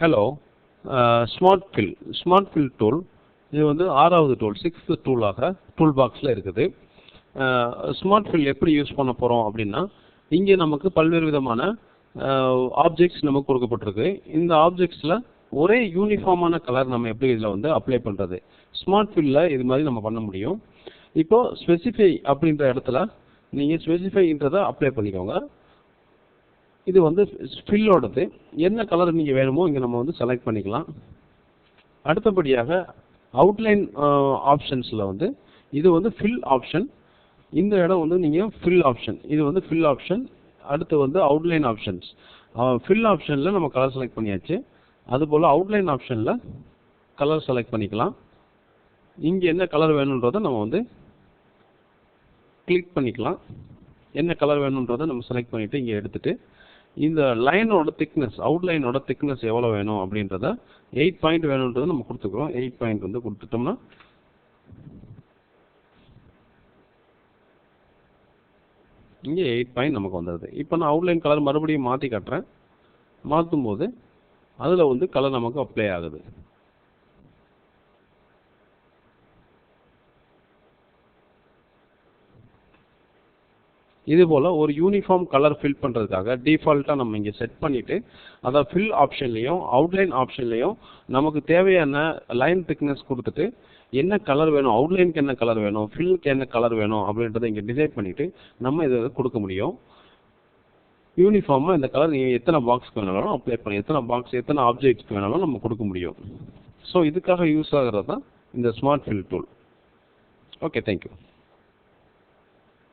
Hello, smart fill tool இது வந்து 6வது டூல், 6th டூலாக டூல் பாக்ஸில் இருக்குது. ஸ்மார்ட் ஃபில் எப்படி யூஸ் பண்ண போகிறோம் அப்படின்னா, இங்கே நமக்கு பல்வேறு விதமான ஆப்ஜெக்ட்ஸ் நமக்கு கொடுக்கப்பட்டிருக்கு. இந்த ஆப்ஜெக்ட்ஸில் ஒரே யூனிஃபார்மான கலர் நம்ம எப்படி இதில் வந்து அப்ளை பண்ணுறது, ஸ்மார்ட் ஃபில்லில் இது மாதிரி நம்ம பண்ண முடியும். இப்போது ஸ்பெசிஃபை அப்படின்ற இடத்துல நீங்கள் ஸ்பெசிஃபைன்றதை அப்ளை பண்ணிக்கோங்க. இது வந்து ஃபில்லோடது, என்ன கலர் நீங்கள் வேணுமோ இங்கே நம்ம வந்து செலக்ட் பண்ணிக்கலாம். அடுத்தபடியாக அவுட்லைன் ஆப்ஷன்ஸில் வந்து இது வந்து ஃபில் ஆப்ஷன், இந்த இடம் வந்து நீங்கள் ஃபில் ஆப்ஷன், இது வந்து ஃபில் ஆப்ஷன். அடுத்து வந்து அவுட்லைன் ஆப்ஷன்ஸ். ஃபில் ஆப்ஷனில் நம்ம கலர் செலக்ட் பண்ணியாச்சு. அதுபோல் அவுட்லைன் ஆப்ஷனில் கலர் செலக்ட் பண்ணிக்கலாம். இங்கே என்ன கலர் வேணுன்றதை நம்ம வந்து கிளிக் பண்ணிக்கலாம். என்ன கலர் வேணுன்றதை நம்ம செலக்ட் பண்ணிவிட்டு இங்கே எடுத்துகிட்டு இந்த லைனோட திக்னஸ், அவுட்லைனோட திக்னஸ் எவ்வளோ வேணும் அப்படின்றத 8 பாயிண்ட் வேணுன்றதை நம்ம கொடுத்துக்கிறோம். 8 பாயிண்ட் வந்து கொடுத்துட்டோம்னா இங்கே 8 பாயிண்ட் நமக்கு வந்துடுது. இப்போ நான் அவுட்லைன் கலர் மறுபடியும் மாற்றி காட்டுறேன். மாற்றும் போது அதில் வந்து கலர் நமக்கு அப்ளை ஆகுது. இதுபோல் ஒரு யூனிஃபார்ம் கலர் ஃபில் பண்ணுறதுக்காக டிஃபால்ட்டாக நம்ம இங்கே செட் பண்ணிவிட்டு அதை ஃபில் ஆப்ஷன்லேயும் அவுட்லைன் ஆப்ஷன்லேயும் நமக்கு தேவையான லைன் திக்னஸ் கொடுத்துட்டு என்ன கலர் வேணும், அவுட்லைனுக்கு என்ன கலர் வேணும், ஃபில்லுக்கு என்ன கலர் வேணும் அப்படின்றத இங்கே டிசைட் பண்ணிவிட்டு நம்ம இதை கொடுக்க முடியும். யூனிஃபார்மாக இந்த கலர் நீங்கள் எத்தனை பாக்ஸ்க்கு வேணாலும் அப்ளை பண்ணி, எத்தனை ஆப்ஜெக்ட்ஸ்க்கு வேணாலும் நம்ம கொடுக்க முடியும். ஸோ இதுக்காக யூஸ் ஆகிறது தான் இந்த smart fill tool. Okay, thank you.